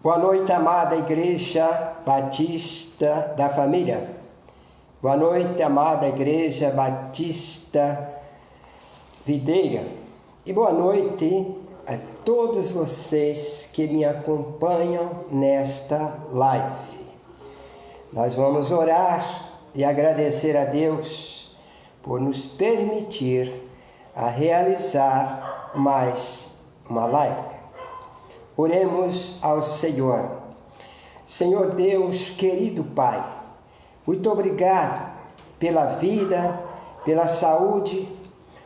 Boa noite, amada Igreja Batista da Família. Boa noite, amada Igreja Batista Videira. E boa noite a todos vocês que me acompanham nesta live. Nós vamos orar e agradecer a Deus por nos permitir a realizar mais uma live. Oremos ao Senhor. Senhor Deus, querido Pai, muito obrigado pela vida, pela saúde,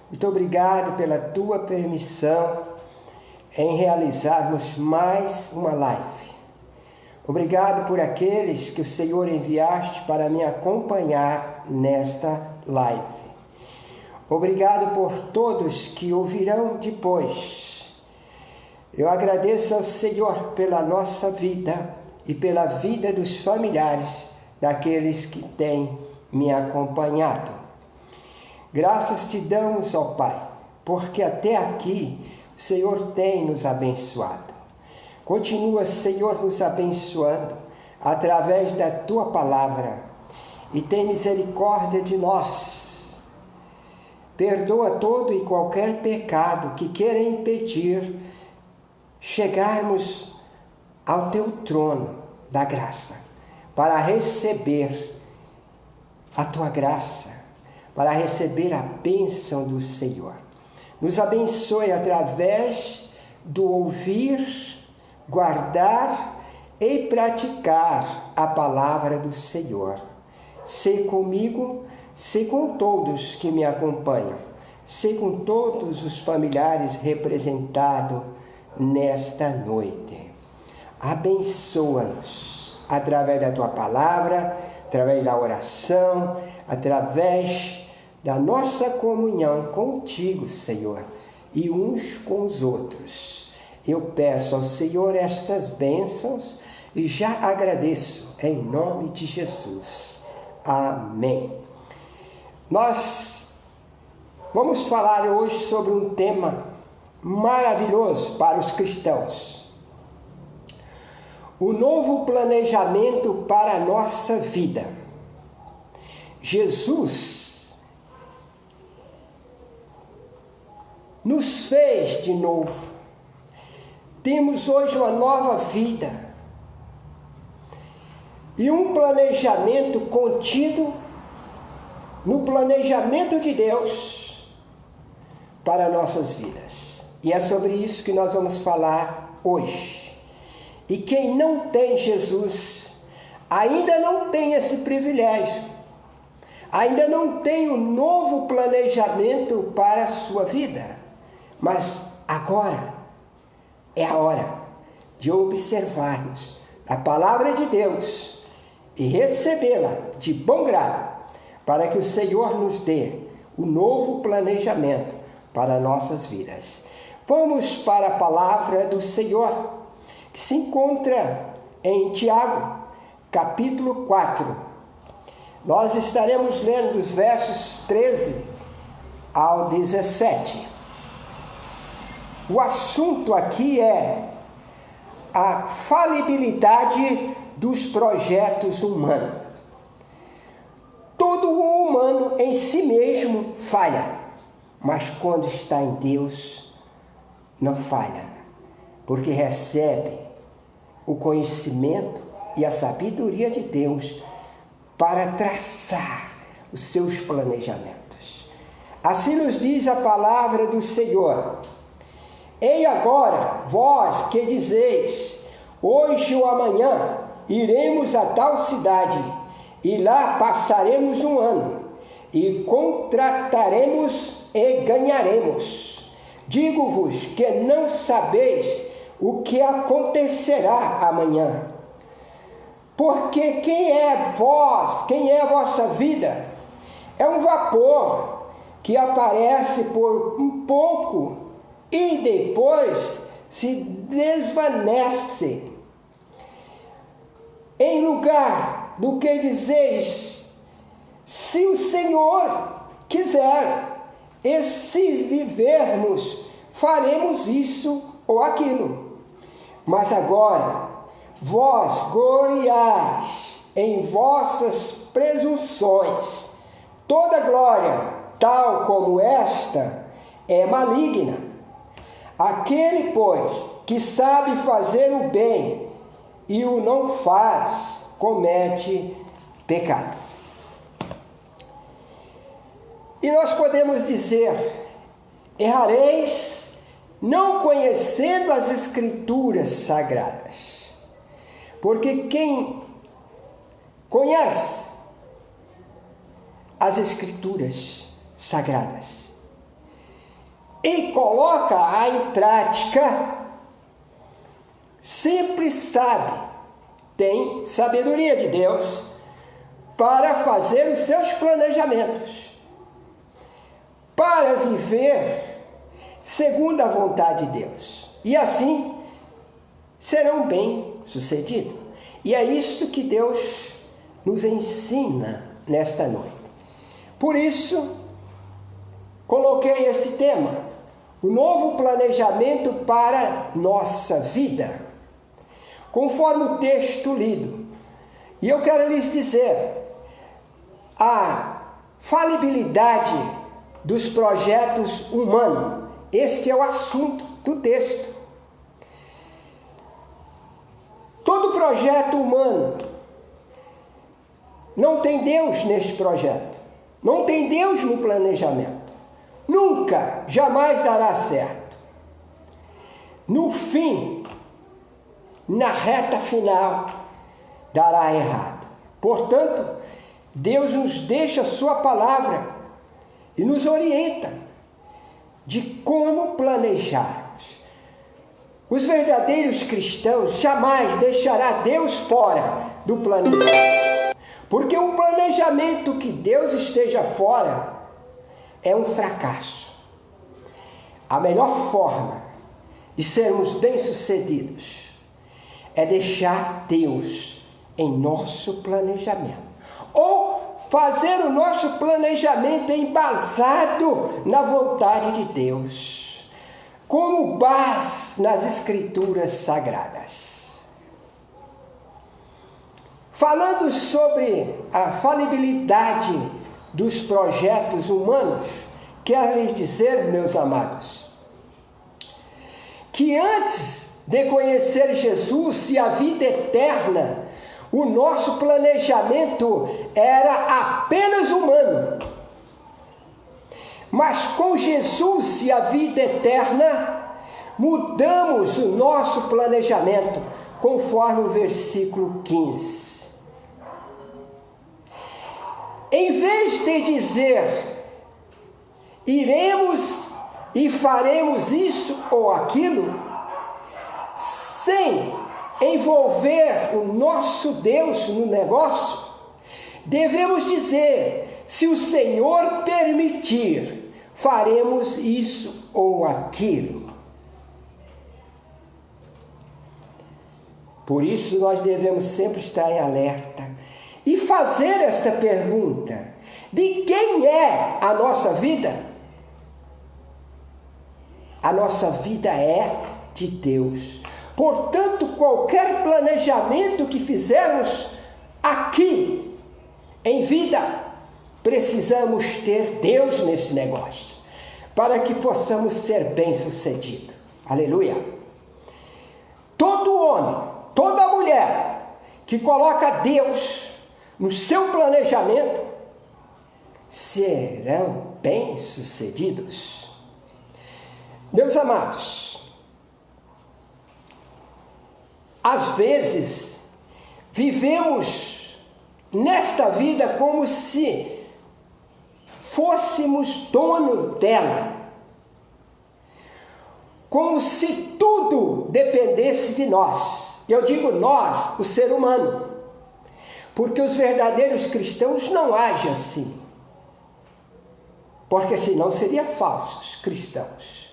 muito obrigado pela Tua permissão em realizarmos mais uma live. Obrigado por aqueles que o Senhor enviaste para me acompanhar nesta live. Obrigado por todos que ouvirão depois. Eu agradeço ao Senhor pela nossa vida e pela vida dos familiares daqueles que têm me acompanhado. Graças te damos, ó Pai, porque até aqui o Senhor tem nos abençoado. Continua, Senhor, nos abençoando através da Tua palavra e tem misericórdia de nós. Perdoa todo e qualquer pecado que queira impedir chegarmos ao Teu trono da graça, para receber a Tua graça, para receber a bênção do Senhor. Nos abençoe através do ouvir, guardar e praticar a palavra do Senhor. Sê comigo, sê com todos que me acompanham, sê com todos os familiares representados nesta noite. Abençoa-nos através da Tua palavra, através da oração, através da nossa comunhão contigo, Senhor, e uns com os outros. Eu peço ao Senhor estas bênçãos e já agradeço em nome de Jesus. Amém. Nós vamos falar hoje sobre um tema maravilhoso para os cristãos. O novo planejamento para a nossa vida. Jesus nos fez de novo. Temos hoje uma nova vida e um planejamento contido no planejamento de Deus para nossas vidas. E é sobre isso que nós vamos falar hoje. E quem não tem Jesus, ainda não tem esse privilégio, ainda não tem um novo planejamento para a sua vida. Mas agora é a hora de observarmos a palavra de Deus e recebê-la de bom grado, para que o Senhor nos dê o novo planejamento para nossas vidas. Vamos para a palavra do Senhor, que se encontra em Tiago, capítulo 4. Nós estaremos lendo os versos 13 ao 17. O assunto aqui é a falibilidade dos projetos humanos. Todo o humano em si mesmo falha, mas quando está em Deus, não falha, porque recebe o conhecimento e a sabedoria de Deus para traçar os seus planejamentos. Assim nos diz a palavra do Senhor. Ei agora, vós que dizeis, hoje ou amanhã iremos a tal cidade, e lá passaremos um ano, e contrataremos e ganharemos. Digo-vos que não sabeis o que acontecerá amanhã. Porque quem é a vossa vida? É um vapor que aparece por um pouco e depois se desvanece. Em lugar do que dizeis, se o Senhor quiser, e se vivermos, faremos isso ou aquilo. Mas agora, vós gloriais em vossas presunções. Toda glória, tal como esta, é maligna. Aquele, pois, que sabe fazer o bem e o não faz, comete pecado. E nós podemos dizer: errareis não conhecendo as Escrituras sagradas. Porque quem conhece as Escrituras sagradas e coloca-a em prática, sempre sabe, tem sabedoria de Deus para fazer os seus planejamentos, para viver segundo a vontade de Deus. E assim serão bem-sucedidos. E é isto que Deus nos ensina nesta noite. Por isso, coloquei este tema: o novo planejamento para nossa vida, conforme o texto lido. E eu quero lhes dizer, a falibilidade dos projetos humanos. Este é o assunto do texto. Todo projeto humano não tem Deus neste projeto. Não tem Deus no planejamento. Nunca, jamais dará certo. No fim, na reta final, dará errado. Portanto, Deus nos deixa a sua palavra e nos orienta de como planejarmos. Os verdadeiros cristãos jamais deixará Deus fora do planejamento. Porque o planejamento que Deus esteja fora é um fracasso. A melhor forma de sermos bem-sucedidos é deixar Deus em nosso planejamento. Ou fazer o nosso planejamento embasado na vontade de Deus, como base nas Escrituras sagradas. Falando sobre a falibilidade dos projetos humanos, quero lhes dizer, meus amados, que antes de conhecer Jesus e a vida eterna, o nosso planejamento era apenas humano. Mas com Jesus e a vida eterna, mudamos o nosso planejamento, conforme o versículo 15. Em vez de dizer, iremos e faremos isso ou aquilo, sem envolver o nosso Deus no negócio, devemos dizer, se o Senhor permitir, faremos isso ou aquilo. Por isso nós devemos sempre estar em alerta e fazer esta pergunta: de quem é a nossa vida? A nossa vida é de Deus. Portanto, qualquer planejamento que fizermos aqui em vida, precisamos ter Deus nesse negócio, para que possamos ser bem-sucedidos. Aleluia! Todo homem, toda mulher que coloca Deus no seu planejamento, serão bem-sucedidos. Meus amados, às vezes, vivemos nesta vida como se fôssemos dono dela, como se tudo dependesse de nós. Eu digo nós, o ser humano, porque os verdadeiros cristãos não agem assim, porque senão seriam falsos cristãos.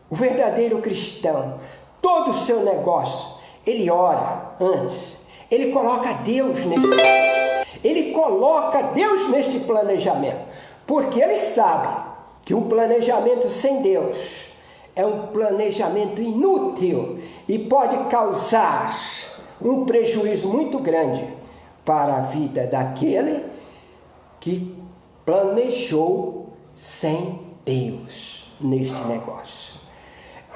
O verdadeiro cristão, todo o seu negócio, ele ora antes, ele coloca Deus neste negócio, ele coloca Deus neste planejamento, porque ele sabe que um planejamento sem Deus é um planejamento inútil e pode causar um prejuízo muito grande para a vida daquele que planejou sem Deus neste negócio.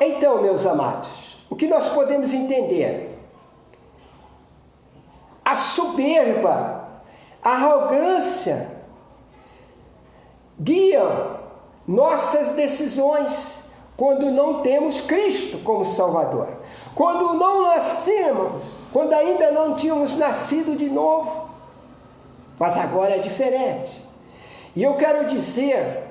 Então, meus amados, o que nós podemos entender? A soberba, a arrogância guiam nossas decisões quando não temos Cristo como Salvador. Quando não nascemos, quando ainda não tínhamos nascido de novo. Mas agora é diferente. E eu quero dizer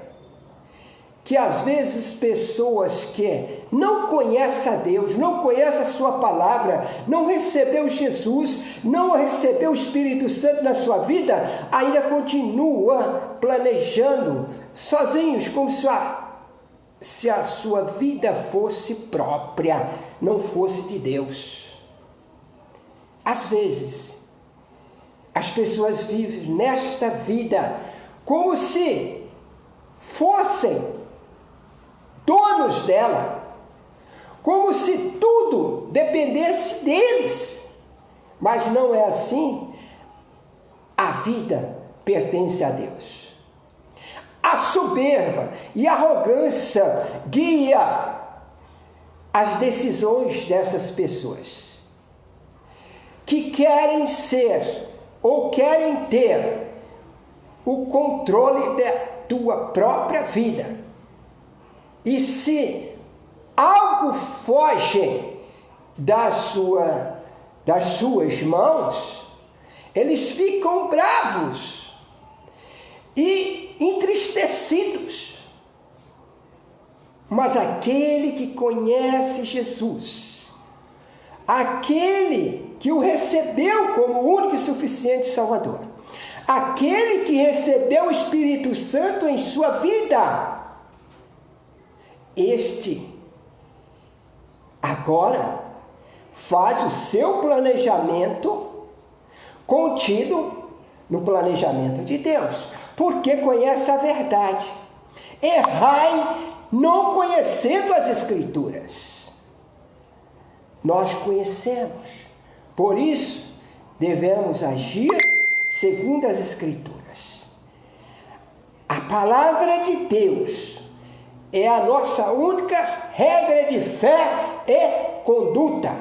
que às vezes pessoas que não conhecem a Deus, não conhecem a sua palavra, não recebeu Jesus, não recebeu o Espírito Santo na sua vida, ainda continua planejando sozinhos, como se a sua vida fosse própria, não fosse de Deus. Às vezes, as pessoas vivem nesta vida como se fossem donos dela, como se tudo dependesse deles. Mas não é assim. A vida pertence a Deus. A soberba e a arrogância guia as decisões dessas pessoas que querem ser ou querem ter o controle da tua própria vida. E se algo foge das suas mãos, eles ficam bravos e entristecidos. Mas aquele que conhece Jesus, aquele que o recebeu como único e suficiente Salvador, aquele que recebeu o Espírito Santo em sua vida, este agora faz o seu planejamento contido no planejamento de Deus, porque conhece a verdade. Errai não conhecendo as Escrituras. Nós conhecemos, por isso devemos agir segundo as Escrituras. A palavra de Deus é a nossa única regra de fé e conduta.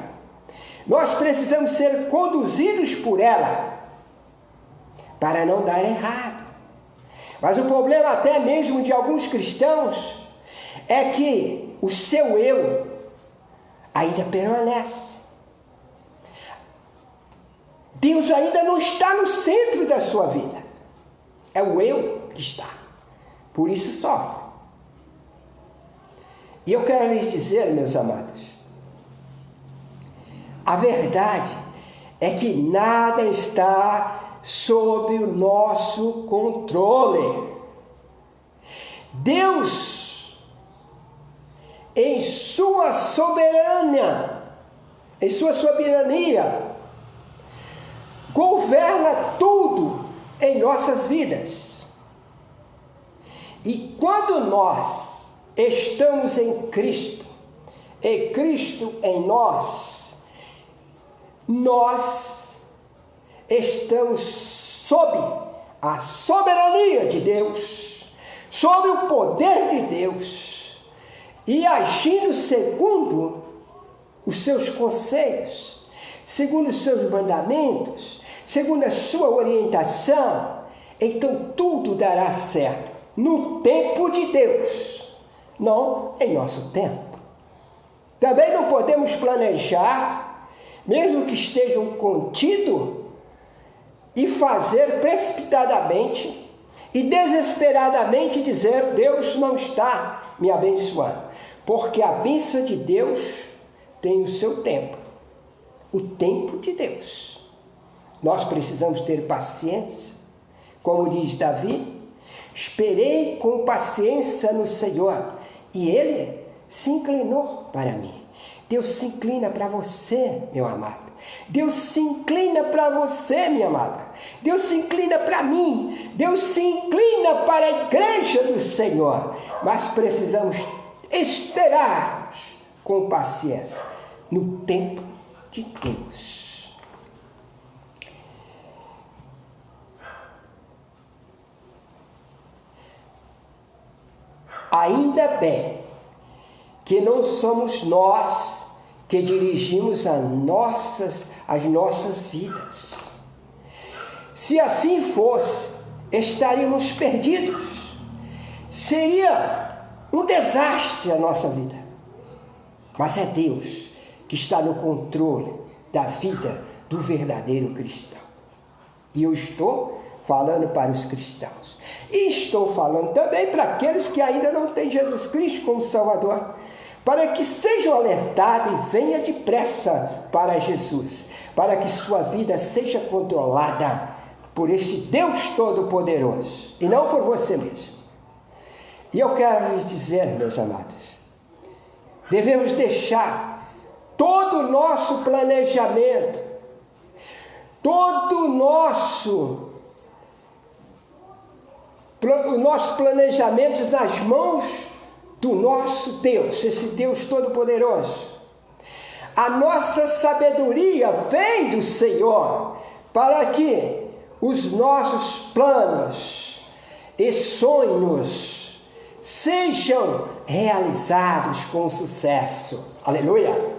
Nós precisamos ser conduzidos por ela para não dar errado. Mas o problema até mesmo de alguns cristãos é que o seu eu ainda permanece. Deus ainda não está no centro da sua vida. É o eu que está. Por isso sofre. E eu quero lhes dizer, meus amados, a verdade é que nada está sob o nosso controle. Deus, em sua soberania, governa tudo em nossas vidas. E quando nós estamos em Cristo, e Cristo em nós, nós estamos sob a soberania de Deus, sob o poder de Deus, e agindo segundo os seus conselhos, segundo os seus mandamentos, segundo a sua orientação, então tudo dará certo no tempo de Deus, não em nosso tempo. Também não podemos planejar, mesmo que estejam contido, e fazer precipitadamente e desesperadamente dizer: Deus não está me abençoando. Porque a bênção de Deus tem o seu tempo, o tempo de Deus. Nós precisamos ter paciência, como diz Davi: esperei com paciência no Senhor, e Ele se inclinou para mim. Deus se inclina para você, meu amado. Deus se inclina para você, minha amada. Deus se inclina para mim. Deus se inclina para a igreja do Senhor. Mas precisamos esperar com paciência no tempo de Deus. Ainda bem que não somos nós que dirigimos as nossas vidas. Se assim fosse, estaríamos perdidos. Seria um desastre a nossa vida. Mas é Deus que está no controle da vida do verdadeiro cristão. E eu estou falando para os cristãos. E estou falando também para aqueles que ainda não têm Jesus Cristo como Salvador, para que sejam alertados e venham depressa para Jesus, para que sua vida seja controlada por este Deus Todo-Poderoso, e não por você mesmo. E eu quero lhes dizer, meus amados, devemos deixar todo o nosso planejamento, todo o nosso planejamento nas mãos do nosso Deus, esse Deus Todo-Poderoso. A nossa sabedoria vem do Senhor para que os nossos planos e sonhos sejam realizados com sucesso. Aleluia!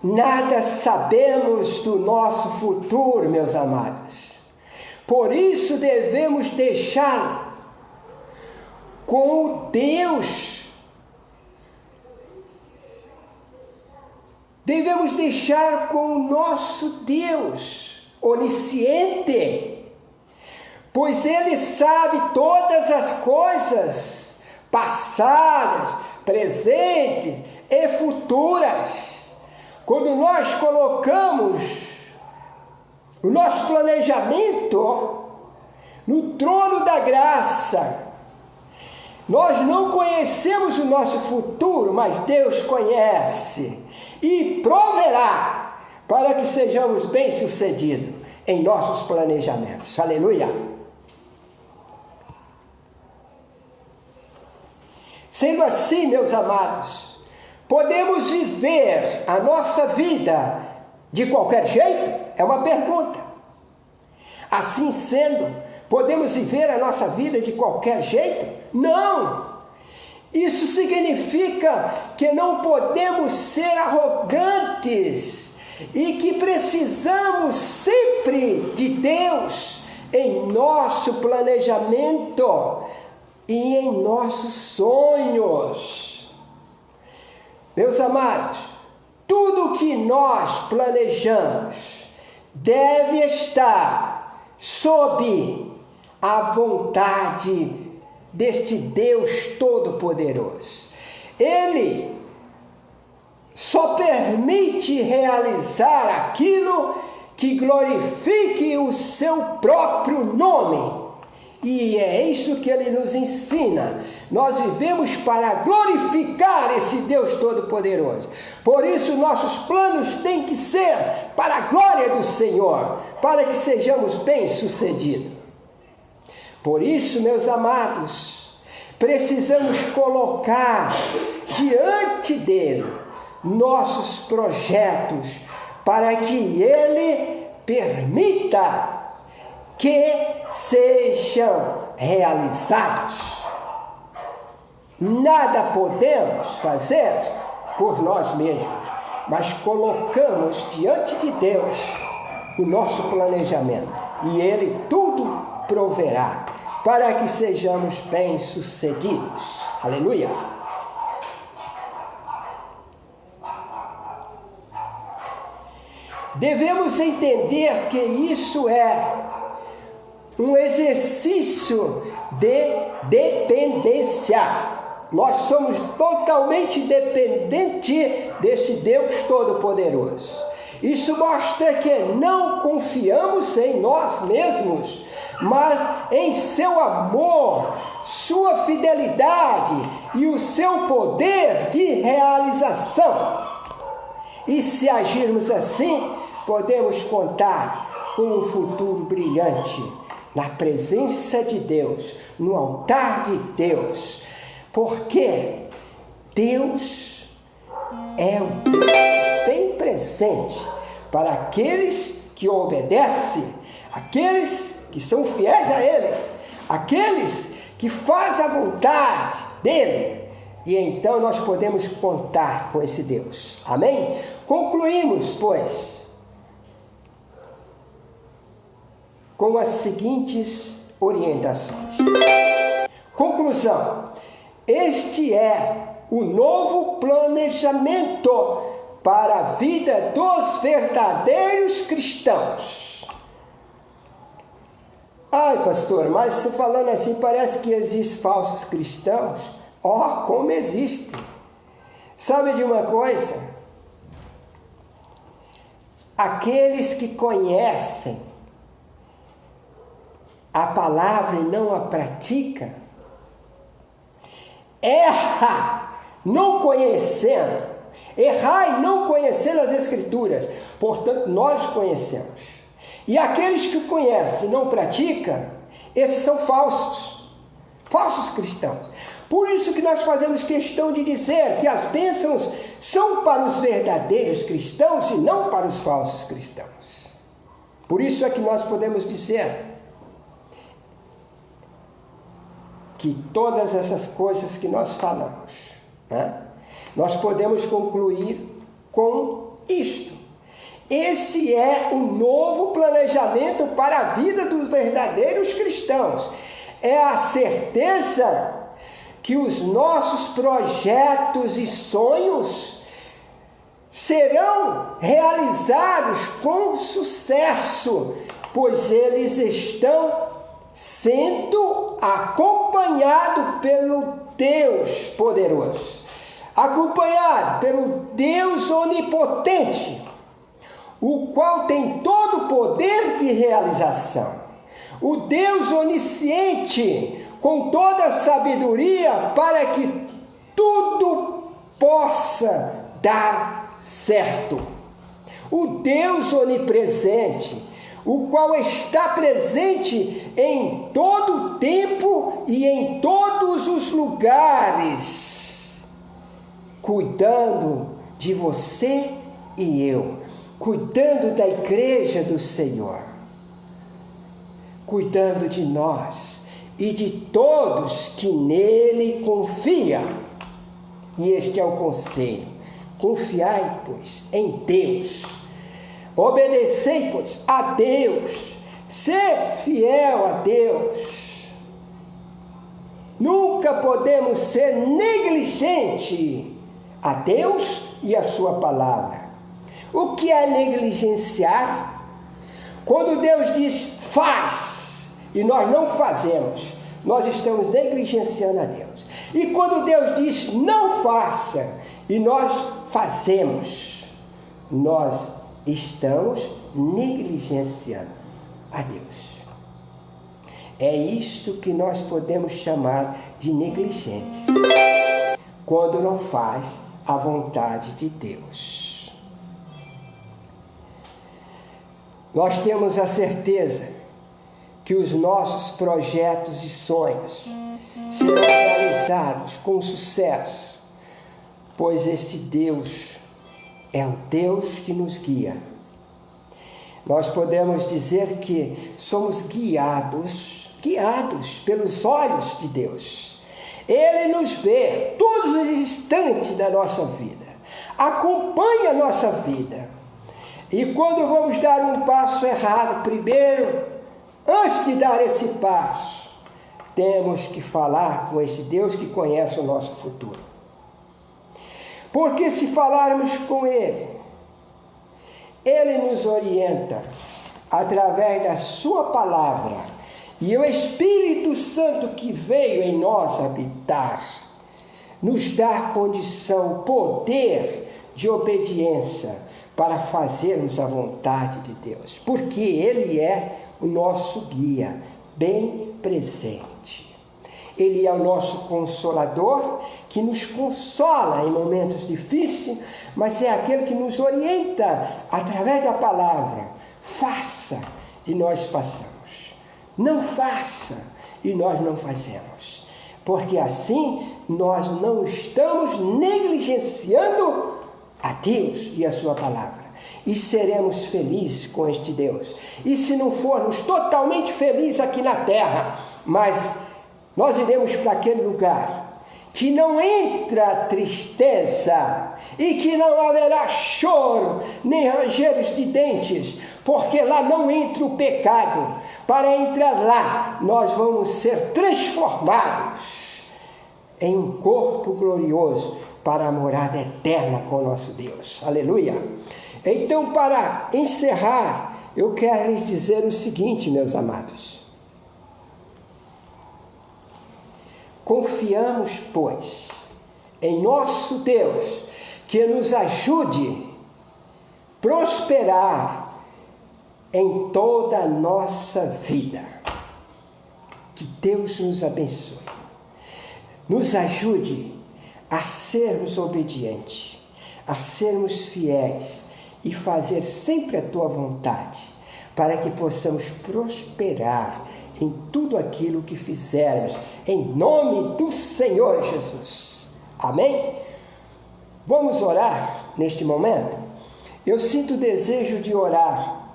Nada sabemos do nosso futuro, meus amados. Por isso devemos deixar com o Deus. Devemos deixar com o nosso Deus onisciente, pois Ele sabe todas as coisas, passadas, presentes e futuras. Quando nós colocamos o nosso planejamento no trono da graça, nós não conhecemos o nosso futuro, mas Deus conhece e proverá para que sejamos bem-sucedidos em nossos planejamentos. Aleluia! Sendo assim, meus amados, podemos viver a nossa vida de qualquer jeito? É uma pergunta. Assim sendo, podemos viver a nossa vida de qualquer jeito? Não! Isso significa que não podemos ser arrogantes e que precisamos sempre de Deus em nosso planejamento e em nossos sonhos. Meus amados, tudo que nós planejamos deve estar sob a vontade deste Deus Todo-Poderoso. Ele só permite realizar aquilo que glorifique o seu próprio nome. E é isso que ele nos ensina. Nós vivemos para glorificar esse Deus Todo-Poderoso. Por isso, nossos planos têm que ser para a glória do Senhor, para que sejamos bem-sucedidos. Por isso, meus amados, precisamos colocar diante dele nossos projetos, para que ele permita que sejam realizados. Nada podemos fazer por nós mesmos, mas colocamos diante de Deus o nosso planejamento, e Ele tudo proverá para que sejamos bem-sucedidos. Aleluia! Devemos entender que isso é um exercício de dependência. Nós somos totalmente dependentes desse Deus Todo-Poderoso. Isso mostra que não confiamos em nós mesmos, mas em seu amor, sua fidelidade e o seu poder de realização. E se agirmos assim, podemos contar com um futuro brilhante na presença de Deus, no altar de Deus, porque Deus é um Deus bem presente para aqueles que obedecem, aqueles que são fiéis a Ele, aqueles que faz a vontade dele, e então nós podemos contar com esse Deus. Amém? Concluímos, pois, com as seguintes orientações. Conclusão: este é o novo planejamento para a vida dos verdadeiros cristãos. Ai, pastor, mas você falando assim parece que existem falsos cristãos. Ó, como existe. Sabe de uma coisa? Aqueles que conhecem a palavra e não a praticam, erra não conhecendo. Errai não conhecendo as Escrituras. Portanto, nós conhecemos. E aqueles que conhecem e não praticam, esses são falsos cristãos. Por isso que nós fazemos questão de dizer que as bênçãos são para os verdadeiros cristãos e não para os falsos cristãos. Por isso é que nós podemos dizer que todas essas coisas que nós falamos, né, nós podemos concluir com isto. Esse é o novo planejamento para a vida dos verdadeiros cristãos. É a certeza que os nossos projetos e sonhos serão realizados com sucesso, pois eles estão sendo acompanhados pelo Deus poderoso, acompanhado pelo Deus onipotente, o qual tem todo o poder de realização. O Deus onisciente, com toda a sabedoria, para que tudo possa dar certo. O Deus onipresente, o qual está presente em todo o tempo e em todos os lugares, cuidando de você e eu, cuidando da igreja do Senhor, cuidando de nós e de todos que nele confiam. E este é o conselho: confiai, pois, em Deus, obedecei, pois, a Deus, ser fiel a Deus. Nunca podemos ser negligentes a Deus e a sua palavra. O que é negligenciar? Quando Deus diz faz e nós não fazemos, nós estamos negligenciando a Deus. E quando Deus diz não faça e nós fazemos, nós estamos negligenciando a Deus. É isto que nós podemos chamar de negligência, quando não faz a vontade de Deus. Nós temos a certeza que os nossos projetos e sonhos serão realizados com sucesso, pois este Deus é o Deus que nos guia. Nós podemos dizer que somos guiados pelos olhos de Deus. Ele nos vê todos os instantes da nossa vida, acompanha a nossa vida. E quando vamos dar um passo errado, primeiro, antes de dar esse passo, temos que falar com esse Deus que conhece o nosso futuro. Porque se falarmos com Ele, Ele nos orienta através da sua palavra, e o Espírito Santo que veio em nós habitar, nos dá condição, poder de obediência para fazermos a vontade de Deus, porque Ele é o nosso guia, bem presente. Ele é o nosso consolador, que nos consola em momentos difíceis, mas é aquele que nos orienta através da palavra. Faça e nós passamos. Não faça e nós não fazemos. Porque assim nós não estamos negligenciando a Deus e a sua palavra. E seremos felizes com este Deus. E se não formos totalmente felizes aqui na terra, mas nós iremos para aquele lugar que não entra tristeza e que não haverá choro, nem rangeiros de dentes, porque lá não entra o pecado. Para entrar lá, nós vamos ser transformados em um corpo glorioso para a morada eterna com o nosso Deus. Aleluia! Então, para encerrar, eu quero lhes dizer o seguinte, meus amados. Confiamos, pois, em nosso Deus, que nos ajude a prosperar em toda a nossa vida. Que Deus nos abençoe. Nos ajude a sermos obedientes, a sermos fiéis e fazer sempre a tua vontade, para que possamos prosperar em tudo aquilo que fizermos, em nome do Senhor Jesus. Amém? Vamos orar neste momento? Eu sinto o desejo de orar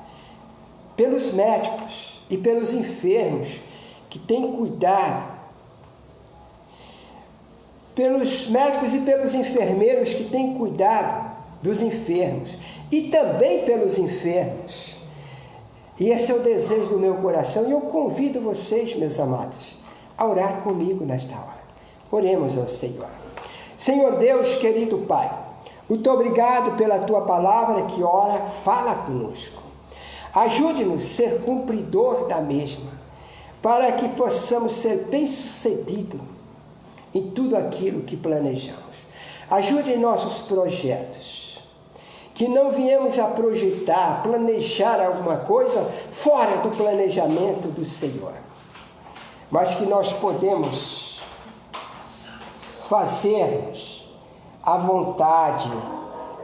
pelos médicos e pelos enfermos que têm cuidado, pelos médicos e pelos enfermeiros que têm cuidado dos enfermos e também pelos enfermos. E esse é o desejo do meu coração, e eu convido vocês, meus amados, a orar comigo nesta hora. Oremos ao Senhor. Senhor Deus, querido Pai, muito obrigado pela Tua palavra que ora, fala conosco. Ajude-nos a ser cumpridor da mesma, para que possamos ser bem-sucedidos em tudo aquilo que planejamos. Ajude em nossos projetos, que não viemos a projetar, a planejar alguma coisa fora do planejamento do Senhor, mas que nós podemos fazermos a vontade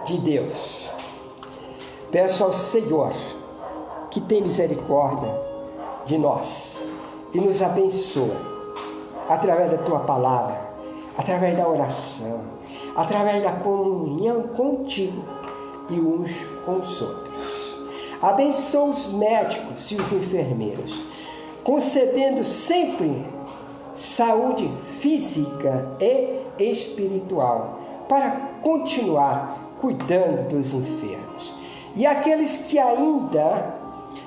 de Deus. Peço ao Senhor que tenha misericórdia de nós e nos abençoe através da Tua palavra, através da oração, através da comunhão contigo e uns com os outros. Abençoa os médicos e os enfermeiros, concedendo sempre saúde física e espiritual para continuar cuidando dos enfermos. E aqueles que ainda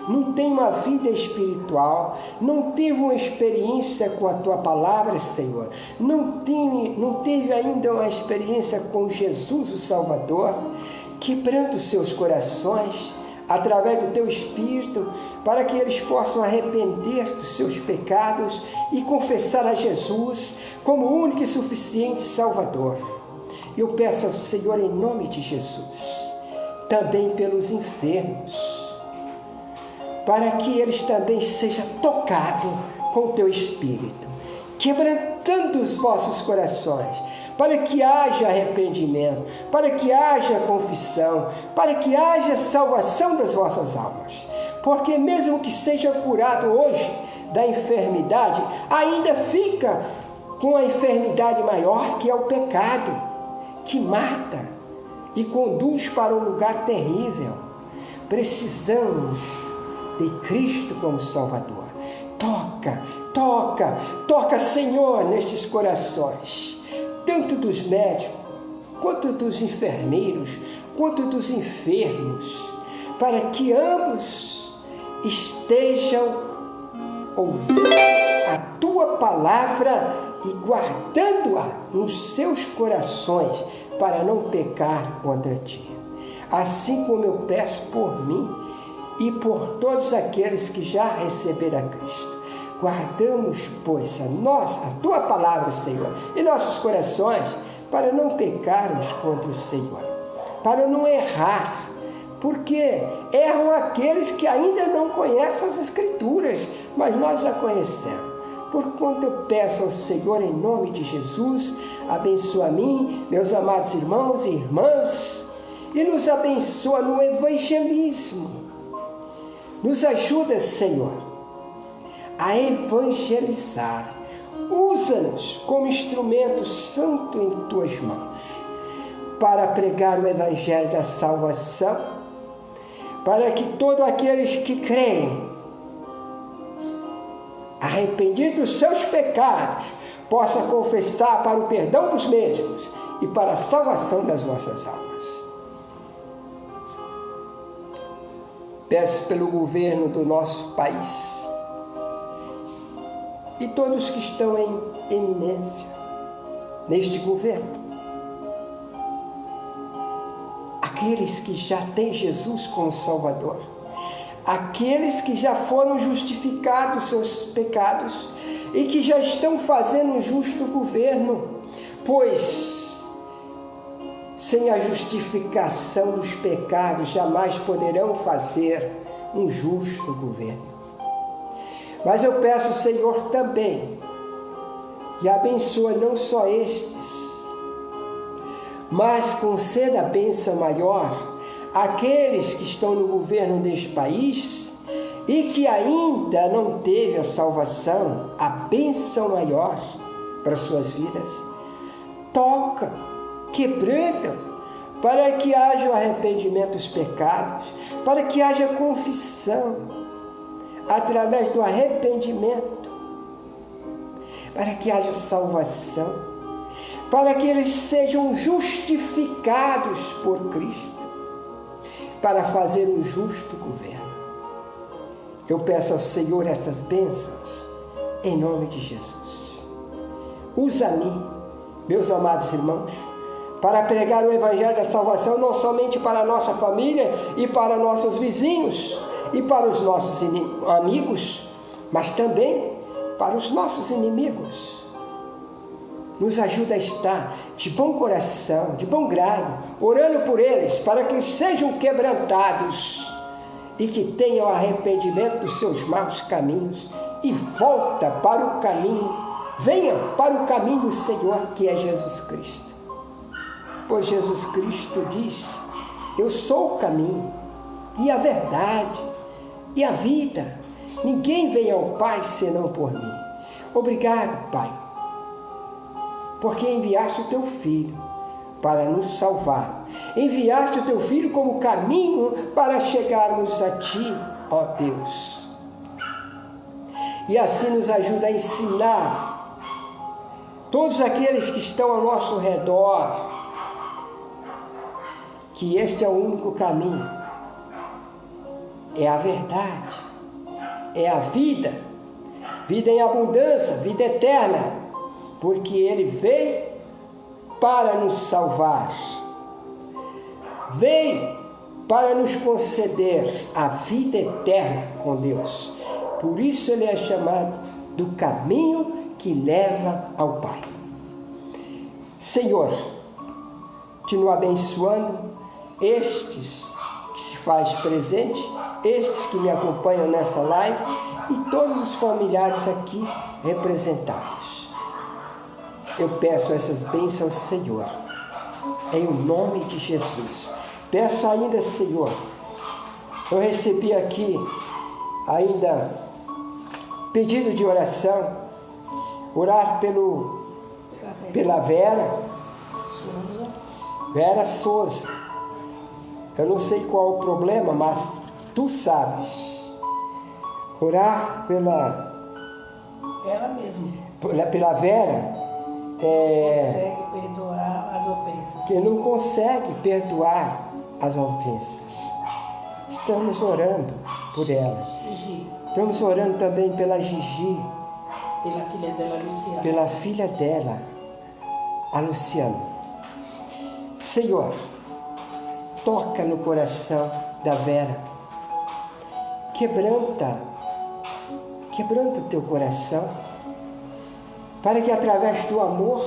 não têm uma vida espiritual, não teve uma experiência com a Tua palavra, Senhor, não teve ainda uma experiência com Jesus, o Salvador, quebrando seus corações através do Teu Espírito, para que eles possam arrepender dos seus pecados e confessar a Jesus como o único e suficiente Salvador. Eu peço ao Senhor, em nome de Jesus, também pelos enfermos, para que eles também sejam tocados com o Teu Espírito, quebrantando os vossos corações, para que haja arrependimento, para que haja confissão, para que haja salvação das vossas almas. Porque mesmo que seja curado hoje da enfermidade, ainda fica com a enfermidade maior, que é o pecado, que mata e conduz para um lugar terrível. Precisamos de Cristo como Salvador. Toca, Senhor, nestes corações, tanto dos médicos, quanto dos enfermeiros, quanto dos enfermos, para que ambos estejam ouvindo a Tua palavra e guardando-a nos seus corações, para não pecar contra Ti. Assim como eu peço por mim e por todos aqueles que já receberam a Cristo. Guardamos, pois, a Tua palavra, Senhor, em nossos corações, para não pecarmos contra o Senhor, para não errar, porque erram aqueles que ainda não conhecem as Escrituras, mas nós já conhecemos. Porquanto eu peço ao Senhor, em nome de Jesus, abençoa a mim, meus amados irmãos e irmãs, e nos abençoa no evangelismo. Nos ajuda, Senhor, a evangelizar. Usa-nos como instrumento santo em Tuas mãos, para pregar o evangelho da salvação, para que todos aqueles que creem arrependido dos seus pecados, possa confessar para o perdão dos mesmos e para a salvação das nossas almas. Peço pelo governo do nosso país e todos que estão em eminência neste governo, aqueles que já têm Jesus como Salvador, aqueles que já foram justificados seus pecados e que já estão fazendo um justo governo, pois sem a justificação dos pecados jamais poderão fazer um justo governo. Mas eu peço, Senhor, também que abençoe não só estes, mas conceda a bênção maior àqueles que estão no governo deste país e que ainda não teve a salvação, a bênção maior para suas vidas. Toca, quebranta, para que haja o arrependimento dos pecados, para que haja confissão através do arrependimento, para que haja salvação, para que eles sejam justificados por Cristo, para fazer um justo governo. Eu peço ao Senhor essas bênçãos, em nome de Jesus. Usa-me, meus amados irmãos, para pregar o Evangelho da salvação, não somente para a nossa família e para nossos vizinhos e para os nossos amigos, mas também para os nossos inimigos. Nos ajuda a estar de bom coração, de bom grado, orando por eles, para que sejam quebrantados e que tenham arrependimento dos seus maus caminhos e volta para o caminho, venham para o caminho do Senhor, que é Jesus Cristo. Pois Jesus Cristo diz: eu sou o caminho e a verdade e a vida. Ninguém vem ao Pai senão por mim. Obrigado, Pai, porque enviaste o teu Filho para nos salvar. Enviaste o teu Filho como caminho para chegarmos a Ti, ó Deus. E assim nos ajuda a ensinar todos aqueles que estão ao nosso redor que este é o único caminho, é a verdade, é a vida, vida em abundância, vida eterna, porque Ele veio para nos salvar, veio para nos conceder a vida eterna com Deus. Por isso Ele é chamado do caminho que leva ao Pai. Senhor, continua abençoando estes que se faz presente, estes que me acompanham nesta live e todos os familiares aqui representados. Eu peço essas bênçãos, Senhor, em nome de Jesus. Peço ainda, Senhor, eu recebi aqui ainda pedido de oração, orar pela Vera Souza. Eu não sei qual o problema, mas tu sabes. Orar pela ela mesma. Pela Vera. Consegue perdoar as ofensas. Que não consegue perdoar as ofensas. Estamos orando por ela. Gigi. Estamos orando também pela Gigi. Pela filha dela, Luciana. Pela filha dela, a Luciana. Senhor, toca no coração da Vera. Quebranta o teu coração, para que através do amor,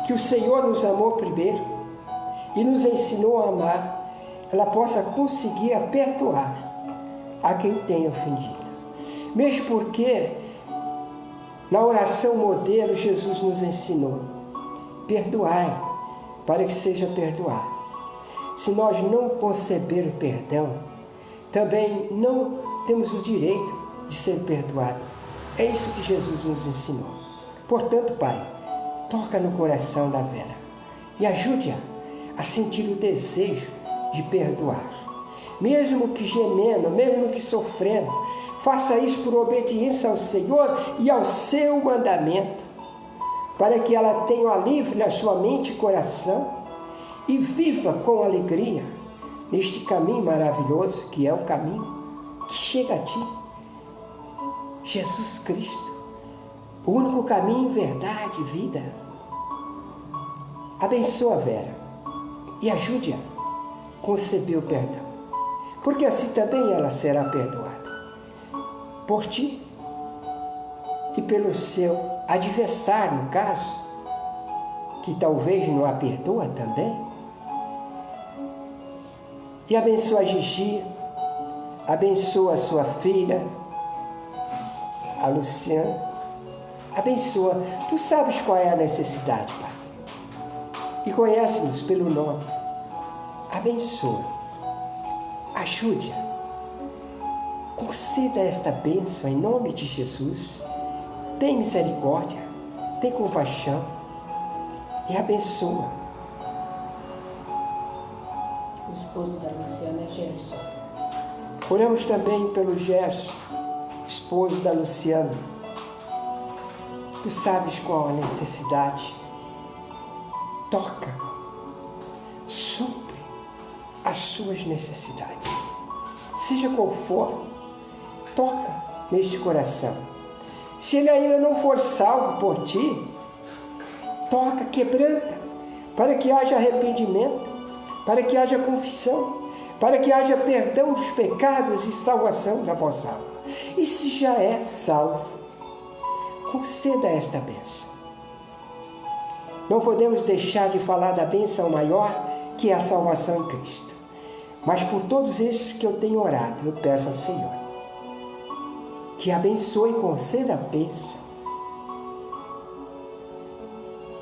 que o Senhor nos amou primeiro e nos ensinou a amar, ela possa conseguir perdoar a quem tem ofendido. Mesmo porque na oração modelo Jesus nos ensinou: perdoai, para que seja perdoado. Se nós não conceber o perdão, também não temos o direito de ser perdoado. É isso que Jesus nos ensinou. Portanto, Pai, toca no coração da Vera e ajude-a a sentir o desejo de perdoar. Mesmo que gemendo, mesmo que sofrendo, Faça isso por obediência ao Senhor e ao seu mandamento, para que ela tenha o alívio na sua mente e coração e viva com alegria neste caminho maravilhoso que é o caminho que chega a ti, Jesus Cristo, o único caminho, verdade e vida. Abençoa a Vera e ajude-a a conceber o perdão, porque assim também ela será perdoada por ti e pelo seu adversário, no caso, que talvez não a perdoa também. E abençoa a Gigi, abençoa a sua filha, a Luciana, abençoa. Tu sabes qual é a necessidade, Pai, e conhece-nos pelo nome. Abençoa, ajude-a, conceda esta bênção em nome de Jesus. Tem misericórdia, tem compaixão e abençoa. O esposo da Luciana é Gerson. Oramos também pelo Gerson, esposo da Luciana. Tu sabes qual a necessidade. Toca, supre as suas necessidades. Seja qual for, toca neste coração. Se ele ainda não for salvo por ti, toca, quebranta, para que haja arrependimento, para que haja confissão, para que haja perdão dos pecados e salvação da vossa alma. E se já é salvo, conceda esta bênção. Não podemos deixar de falar da bênção maior, que é a salvação em Cristo. Mas por todos esses que eu tenho orado, eu peço ao Senhor que abençoe e conceda a bênção.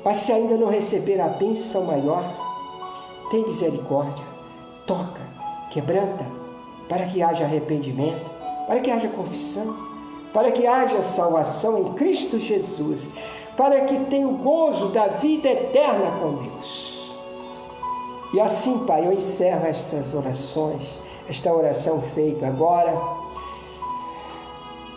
Mas se ainda não receber a bênção maior, tem misericórdia, toca, quebranta, para que haja arrependimento, para que haja confissão, para que haja salvação em Cristo Jesus, para que tenha o gozo da vida eterna com Deus. E assim, Pai, eu encerro estas orações, esta oração feita agora,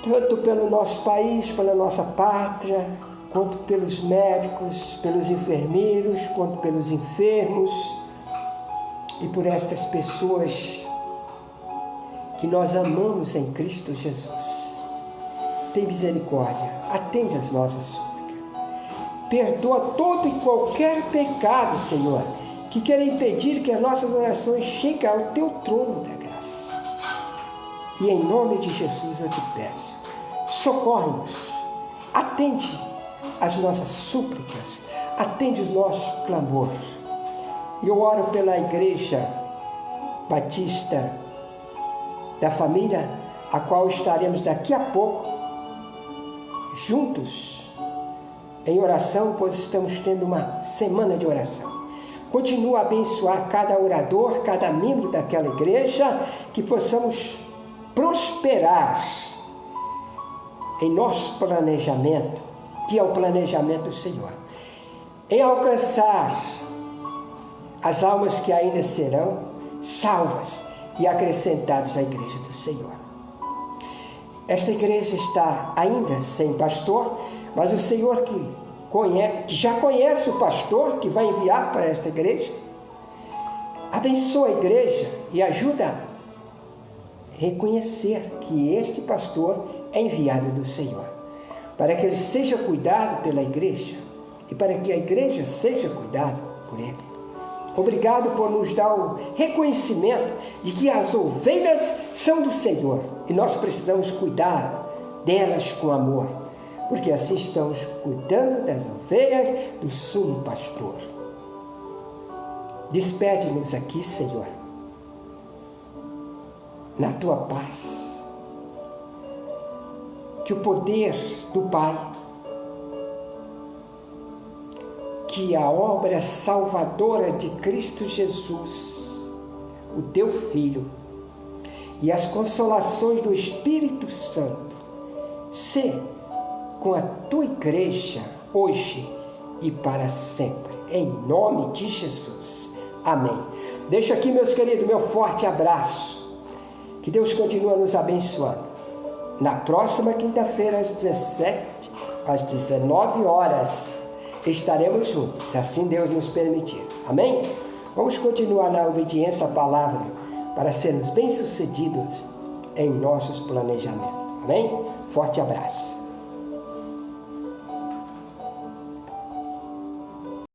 tanto pelo nosso país, pela nossa pátria, quanto pelos médicos, pelos enfermeiros, quanto pelos enfermos, e por estas pessoas que nós amamos em Cristo Jesus. Tem misericórdia, atende as nossas súplicas. Perdoa todo e qualquer pecado, Senhor, que queira impedir que as nossas orações cheguem ao Teu trono da graça. E em nome de Jesus eu te peço, socorre-nos, atende as nossas súplicas, atende os nossos clamores. E eu oro pela Igreja Batista da Família, a qual estaremos daqui a pouco juntos em oração, pois estamos tendo uma semana de oração. Continua a abençoar cada orador, cada membro daquela igreja, que possamos prosperar em nosso planejamento, que é o planejamento do Senhor, em alcançar as almas que ainda serão salvas e acrescentadas à igreja do Senhor. Esta igreja está ainda sem pastor, mas o Senhor que já conhece o pastor que vai enviar para esta igreja, abençoa a igreja e ajuda a reconhecer que este pastor é enviado do Senhor, para que ele seja cuidado pela igreja e para que a igreja seja cuidada por ele. Obrigado por nos dar o reconhecimento de que as ovelhas são do Senhor e nós precisamos cuidar delas com amor, porque assim estamos cuidando das ovelhas do sumo pastor. Despede-nos aqui, Senhor, na Tua paz. Que o poder do Pai, que a obra salvadora de Cristo Jesus, o Teu Filho, e as consolações do Espírito Santo, se com a Tua igreja, hoje e para sempre, em nome de Jesus. Amém. Deixo aqui, meus queridos, meu forte abraço. Que Deus continue nos abençoando. na próxima quinta-feira, às 19 horas, estaremos juntos, se assim Deus nos permitir. Amém? Vamos continuar na obediência à palavra para sermos bem-sucedidos em nossos planejamentos. Amém? Forte abraço.